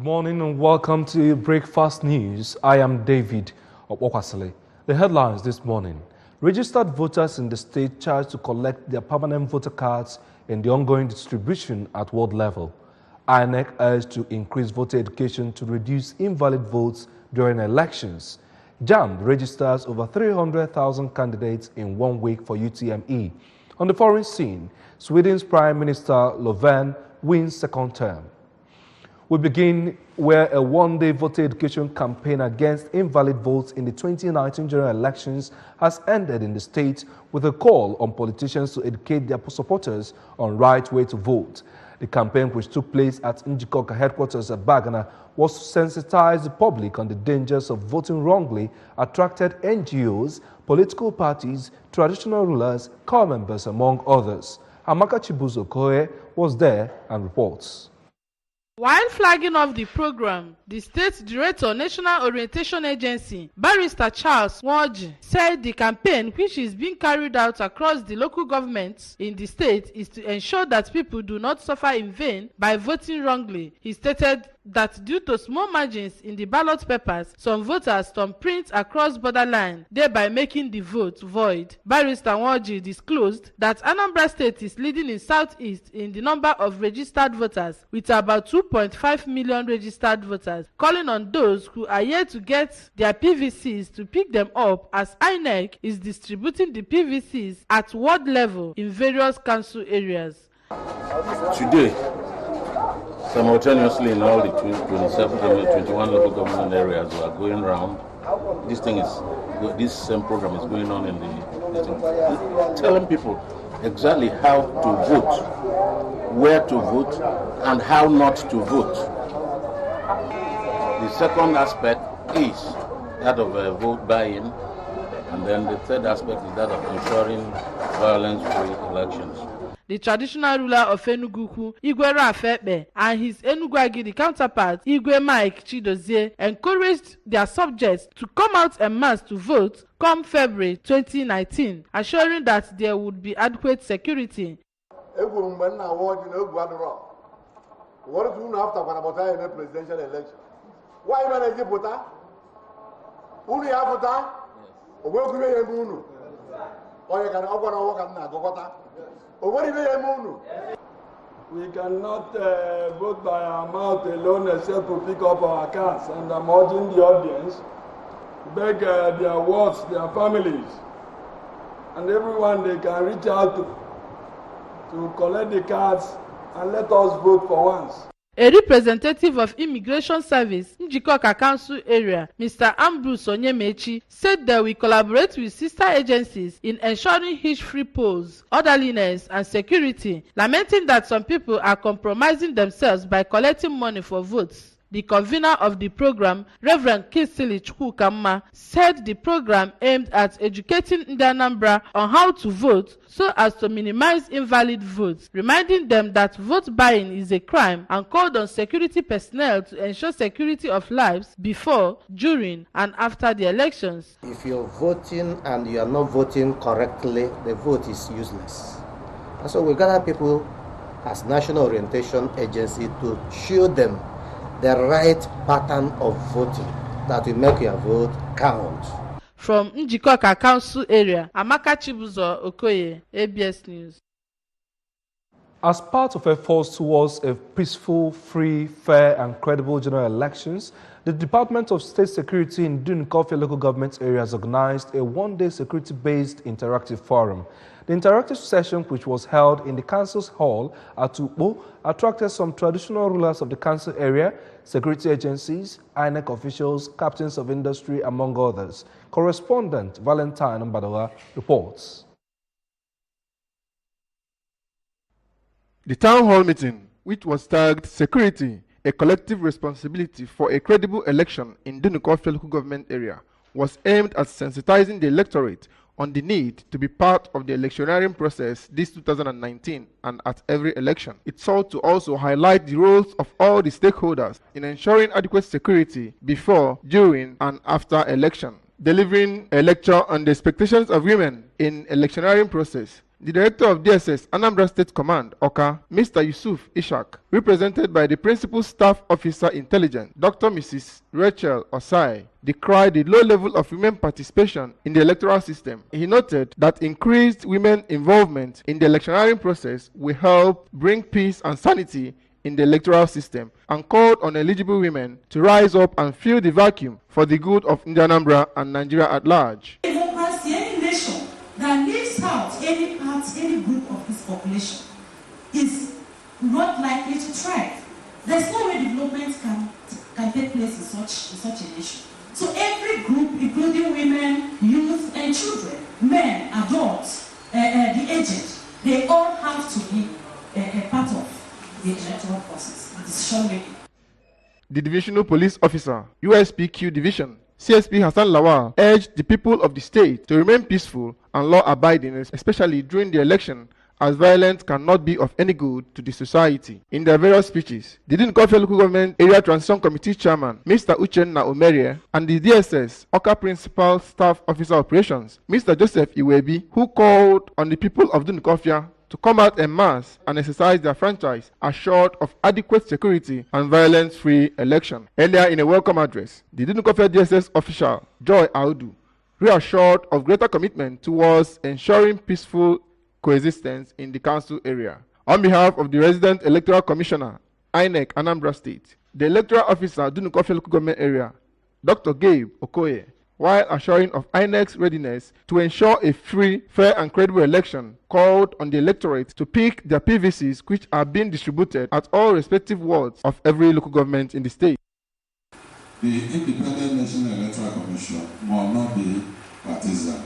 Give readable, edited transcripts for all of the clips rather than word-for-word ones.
morning and welcome to Breakfast News. I am David Okwasile. The headlines this morning. Registered voters in the state charged to collect their permanent voter cards in the ongoing distribution at world level. INEC urged to increase voter education to reduce invalid votes during elections. JAMB registers over 300,000 candidates in 1 week for UTME. On the foreign scene, Sweden's Prime Minister Löfven wins second term. We begin where a one-day voter education campaign against invalid votes in the 2019 general elections has ended in the state with a call on politicians to educate their supporters on right way to vote. The campaign, which took place at Njikoka headquarters at Bagana, was to sensitize the public on the dangers of voting wrongly, attracted NGOs, political parties, traditional rulers, core members, among others. Amaka Chibuzo Kohe was there and reports. While flagging off the program, the State Director, National Orientation Agency, Barrister Charles Nwoji, said the campaign, which is being carried out across the local governments in the state, is to ensure that people do not suffer in vain by voting wrongly. He stated that due to small margins in the ballot papers, some voters thumbprint across borderline, thereby making the vote void. Barrister Nwoji disclosed that Anambra State is leading in Southeast in the number of registered voters, with about 2.5 million registered voters, calling on those who are yet to get their PVCs to pick them up, as INEC is distributing the PVCs at ward level in various council areas. Today, simultaneously in all the 27, 21 local government areas we are going around, this same program is going on in telling people exactly how to vote, where to vote, and how not to vote. The second aspect is that of vote buy-in, and then the third aspect is that of ensuring violence-free elections. The traditional ruler of Enugu, Igwe Rafekpe, and his Enugu Agidi counterpart, Igwe Mike Chidozie, encouraged their subjects to come out en masse to vote come February 2019, assuring that there would be adequate security. What is doing after when a presidential election? Why manage voter? Who do you have voter? Or where do you move? Or you can walk and go water. Or what do you We cannot vote by our mouth alone except to pick up our cards, and I'm urging the audience to beg their wards, their families, and everyone they can reach out to collect the cards and let us vote for once. A representative of Immigration Service, Njikoka Council Area, Mr. Ambrose Onyemechi, said that we collaborate with sister agencies in ensuring hitch-free polls, orderliness, and security, lamenting that some people are compromising themselves by collecting money for votes. The convener of the program, Reverend Kisili Chukwukamma, said the program aimed at educating Anambra on how to vote so as to minimize invalid votes, reminding them that vote buying is a crime, and called on security personnel to ensure security of lives before, during, and after the elections. If you're voting and you are not voting correctly, the vote is useless. And so we gather people as National Orientation Agency to show them the right pattern of voting that will make your vote count. From Njikoka Council Area, Amaka Chibuzo Okoye, ABS News. As part of efforts towards a peaceful, free, fair, and credible general elections, the Department of State Security in Dunukofia local government area has organized a one-day security-based interactive forum. The interactive session, which was held in the council's hall at Ukpo, attracted some traditional rulers of the council area, security agencies, INEC officials, captains of industry, among others. Correspondent Valentine Mbadawa reports. The town hall meeting, which was tagged Security, a collective responsibility for a credible election in Dunukofia local government area, was aimed at sensitizing the electorate on the need to be part of the electioneering process this 2019 and at every election. It sought to also highlight the roles of all the stakeholders in ensuring adequate security before, during, and after election. Delivering a lecture on the expectations of women in electioneering process, The director of DSS Anambra State Command, Oka, Mr. Yusuf Ishak, represented by the Principal Staff Officer Intelligence, Dr. Mrs. Rachel Osai, decried the low level of women participation in the electoral system. He noted that increased women involvement in the electioneering process will help bring peace and sanity in the electoral system, and called on eligible women to rise up and fill the vacuum for the good of Anambra and Nigeria at large. Democracy, any nation that leaves out any part, any group of its population is not likely to thrive. There's no way development can take place in such a nation. So every group, including women, youth, and children, men, adults, the aged, they all have to be a part of the electoral process and decision making. The Divisional Police Officer, USPQ Division, CSP Hassan Lawal, urged the people of the state to remain peaceful and law-abiding, especially during the election, as violence cannot be of any good to the society. In their various speeches, the Dunukofia Local Government Area Transition Committee Chairman, Mr. Uchenna Omerie, and the DSS, Oka Principal Staff Officer Operations, Mr. Joseph Iwebi, who called on the people of Dunukofia to come out en masse and exercise their franchise, assured of adequate security and violence-free election. Earlier in a welcome address, the Dunukofia DSS official, Joy Audu, reassured of greater commitment towards ensuring peaceful coexistence in the council area. On behalf of the Resident Electoral Commissioner, INEC Anambra State, the Electoral Officer, Dunukofia Local Government Area, Dr. Gabe Okoye, while assuring of INEC's readiness to ensure a free, fair and credible election, called on the electorate to pick their PVCs which are being distributed at all respective wards of every local government in the state. The Independent National Electoral Commission must not be partisan.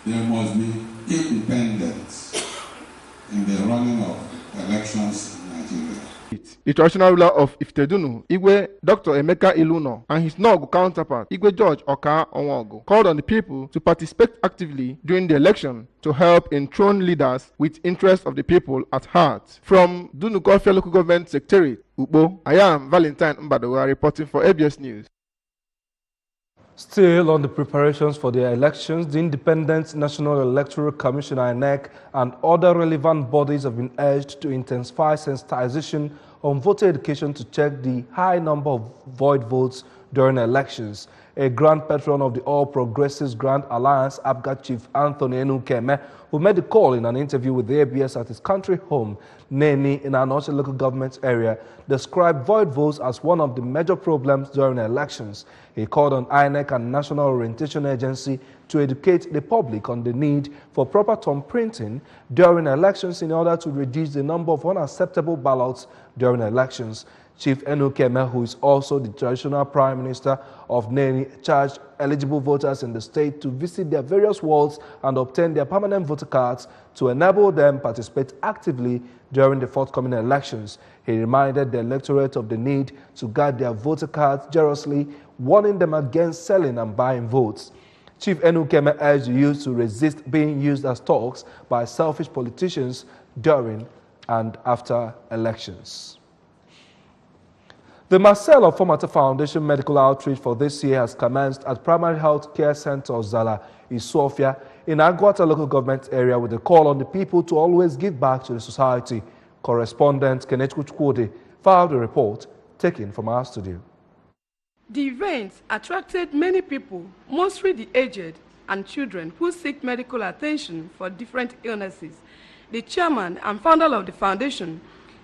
There must be independence in the running of elections in Nigeria. The traditional ruler of Iftedunu, Igwe Dr. Emeka Iluno, and his Nogu counterpart, Igwe George Oka Onwogo, called on the people to participate actively during the election to help enthrone leaders with interests of the people at heart. From Dunukofia Local Government Secretariat, Ubo, I am Valentine Mbadowa reporting for ABS News. Still on the preparations for the elections, the Independent National Electoral Commission, INEC, and other relevant bodies have been urged to intensify sensitization on voter education to check the high number of void votes during elections. A grand patron of the All Progressives Grand Alliance, APGA Chief Anthony Enukeme, who made the call in an interview with the ABS at his country home, Neni, in Anoche local government area, described void votes as one of the major problems during elections. He called on INEC and National Orientation Agency to educate the public on the need for proper thumb printing during elections in order to reduce the number of unacceptable ballots during elections. Chief Enukeme, who is also the traditional Prime Minister of Neni, charged eligible voters in the state to visit their various wards and obtain their permanent voter cards to enable them participate actively during the forthcoming elections. He reminded the electorate of the need to guard their voter cards jealously, warning them against selling and buying votes. Chief Enukeme urged the youth to resist being used as talks by selfish politicians during and after elections. The Marcelo Fomata Foundation Medical Outreach for this year has commenced at Primary Health Care Center Zala, Isofia, in Agwata local government area with a call on the people to always give back to the society. Correspondent Kenneth Kuchkwode filed a report taken from our studio. The event attracted many people, mostly the aged and children who seek medical attention for different illnesses. The chairman and founder of the foundation,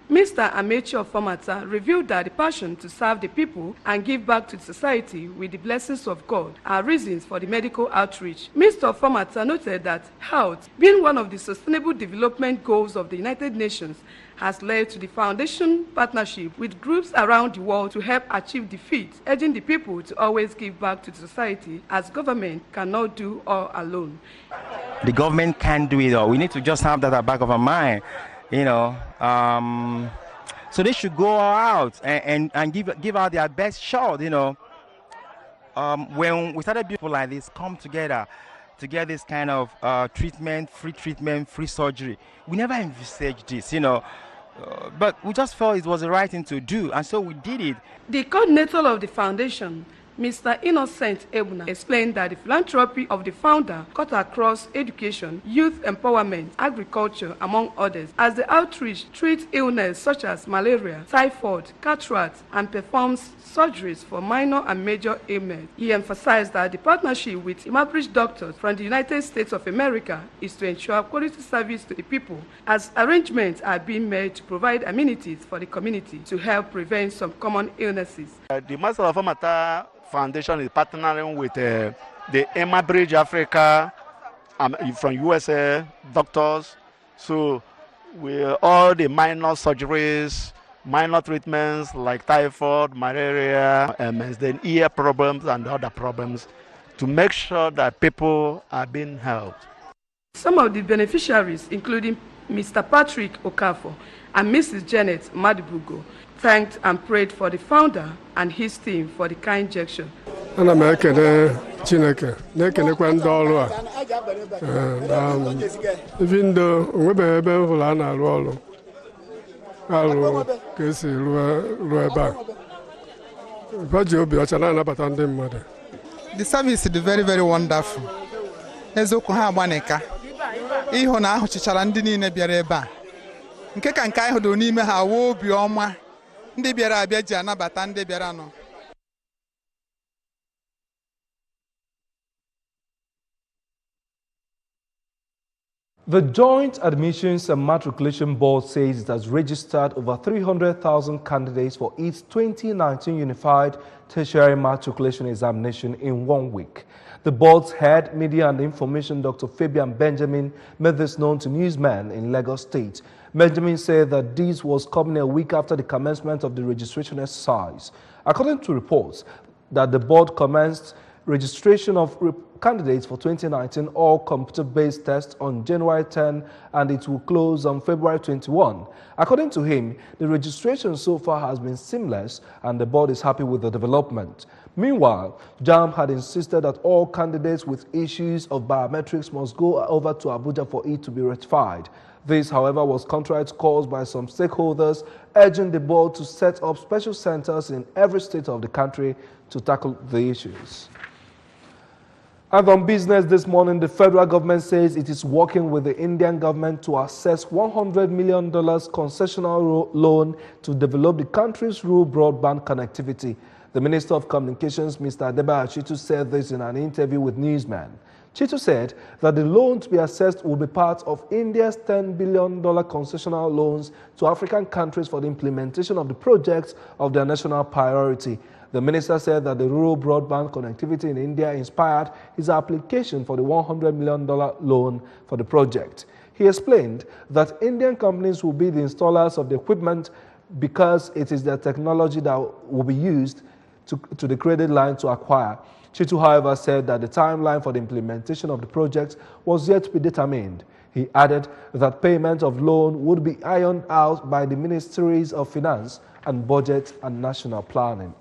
Mr. Amechi Fomata, revealed that the passion to serve the people and give back to the society with the blessings of God are reasons for the medical outreach. Mr. Fomata noted that health, being one of the sustainable development goals of the United Nations, has led to the foundation partnership with groups around the world to help achieve the feat, urging the people to always give back to the society as government cannot do all alone. The government can't do it all. We need to just have that at the back of our mind. So they should go out and give out their best shot, When we started people like this come together to get this kind of treatment, free surgery, we never envisaged this, but we just felt it was the right thing to do, and so we did it. The coordinator of the foundation, Mr. Innocent Ebuna explained that the philanthropy of the founder cut across education, youth empowerment, agriculture, among others, as the outreach treats illness such as malaria, typhoid, cataract, and performs surgeries for minor and major ailments. He emphasized that the partnership with impoverished doctors from the United States of America is to ensure quality service to the people, as arrangements are being made to provide amenities for the community to help prevent some common illnesses. The Master of Amata Foundation is partnering with the Emma Bridge Africa from USA doctors. So all the minor surgeries, minor treatments like typhoid, malaria, then ear problems and other problems to make sure that people are being helped. Some of the beneficiaries, including Mr. Patrick Okafor and Mrs. Janet Madibugo, thanked and prayed for the founder and his team for the kind gesture. Ana m ekele Chineke na-ekelekwa ndị ọrụ a even though onwebeghị ebe hụrụ a na-arụ ọrụ ka esi ruo ebe a ba ji obi ọcha na-anabata ndị mmadụ. The service is very, very wonderful. Eziokwu ha agbanika ịhụ na ahụchichara ndị niile bịara ebe a nke ka nke ahụ dị n'ime ha wụ obi ọma ndị bịara abịa ji anabata ndị bịara nọ. The Joint Admissions and Matriculation Board says it has registered over 300,000 candidates for its 2019 Unified Tertiary Matriculation Examination in 1 week. The board's head, Media and Information, Dr. Fabian Benjamin, made this known to newsmen in Lagos State. Benjamin said that this was coming a week after the commencement of the registration exercise. According to reports, that the board commenced registration of candidates for 2019 all computer-based tests on January 10 and it will close on February 21. According to him, the registration so far has been seamless and the board is happy with the development. Meanwhile, JAMB had insisted that all candidates with issues of biometrics must go over to Abuja for it to be rectified. This, however, was contrary to calls by some stakeholders urging the board to set up special centers in every state of the country to tackle the issues. And on business this morning, the federal government says it is working with the Indian government to assess $100 million concessional loan to develop the country's rural broadband connectivity. The Minister of Communications, Mr. Adeba Chitu, said this in an interview with newsmen. Chitu said that the loan to be assessed will be part of India's $10 billion concessional loans to African countries for the implementation of the projects of their national priority. The minister said that the rural broadband connectivity in India inspired his application for the $100 million loan for the project. He explained that Indian companies will be the installers of the equipment because it is their technology that will be used to the credit line to acquire. Chitu, however, said that the timeline for the implementation of the project was yet to be determined. He added that payment of loan would be ironed out by the Ministries of Finance and Budget and National Planning.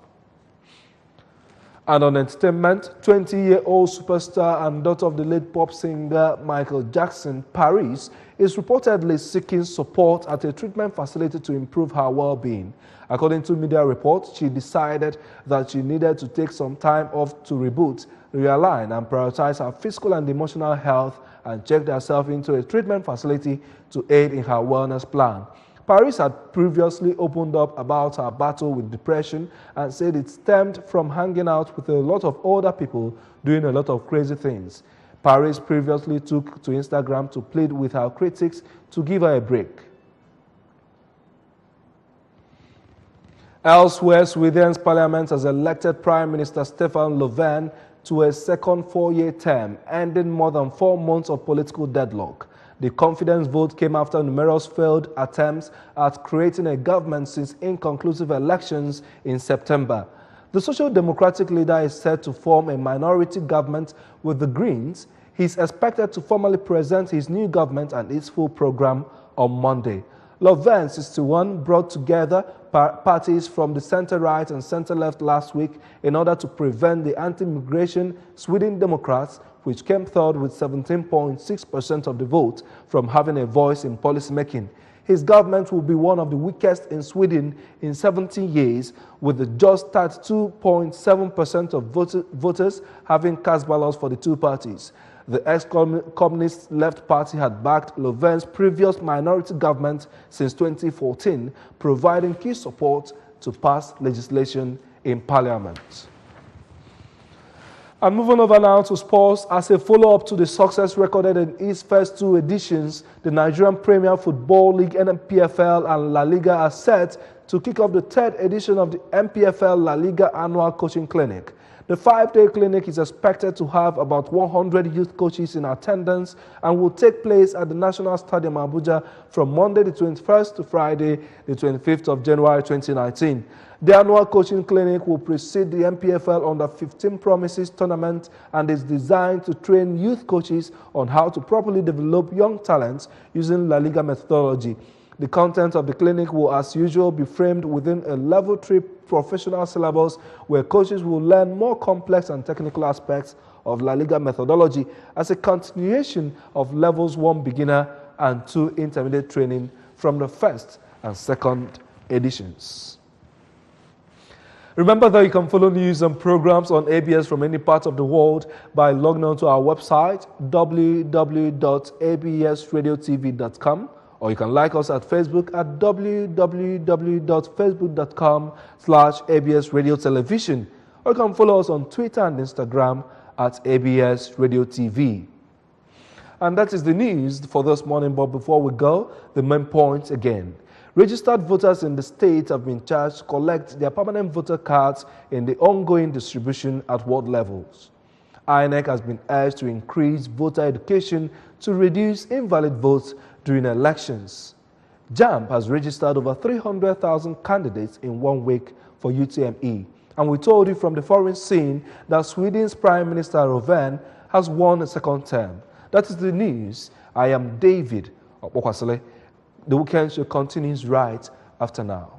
And on entertainment, 20-year-old superstar and daughter of the late pop singer Michael Jackson, Paris, is reportedly seeking support at a treatment facility to improve her well-being. According to media reports, she decided that she needed to take some time off to reboot, realign, and prioritize her physical and emotional health and checked herself into a treatment facility to aid in her wellness plan. Paris had previously opened up about her battle with depression and said it stemmed from hanging out with a lot of older people doing a lot of crazy things. Paris previously took to Instagram to plead with her critics to give her a break. Elsewhere, Sweden's parliament has elected Prime Minister Stefan Löfven to a second four-year term, ending more than 4 months of political deadlock. The confidence vote came after numerous failed attempts at creating a government since inconclusive elections in September. The Social Democratic leader is set to form a minority government with the Greens. He is expected to formally present his new government and its full program on Monday. Löfven, 61, brought together parties from the center-right and center-left last week in order to prevent the anti-immigration Sweden Democrats, which came third with 17.6% of the vote, from having a voice in policymaking. his government will be one of the weakest in Sweden in 17 years, with just 32.7% of voters having cast ballots for the two parties. The ex-communist Left Party had backed Löfven's previous minority government since 2014, providing key support to pass legislation in parliament. And moving over now to sports, as a follow-up to the success recorded in its first two editions, the Nigerian Premier Football League (NPFL) and La Liga are set to kick off the third edition of the NPFL La Liga Annual Coaching Clinic. The 5-day clinic is expected to have about 100 youth coaches in attendance and will take place at the National Stadium Abuja from Monday the 21st to Friday the 25th of January 2019. The annual coaching clinic will precede the NPFL Under 15 Promises tournament and is designed to train youth coaches on how to properly develop young talents using La Liga methodology. The content of the clinic will, as usual, be framed within a Level 3 professional syllabus where coaches will learn more complex and technical aspects of La Liga methodology as a continuation of Levels 1 beginner and 2 intermediate training from the first and second editions. Remember that you can follow news and programs on ABS from any part of the world by logging on to our website www.absradiotv.com, or you can like us at Facebook at www.facebook.com/ABSRadioTelevision, or you can follow us on Twitter and Instagram at ABS Radio TV. And that is the news for this morning, but before we go, the main points again. Registered voters in the state have been charged to collect their permanent voter cards in the ongoing distribution at ward levels. INEC has been urged to increase voter education to reduce invalid votes during elections. JAMB has registered over 300,000 candidates in 1 week for UTME. And we told you from the foreign scene that Sweden's Prime Minister Löfven has won a second term. That is the news. I am David Okwasile. The weekend show continues right after now.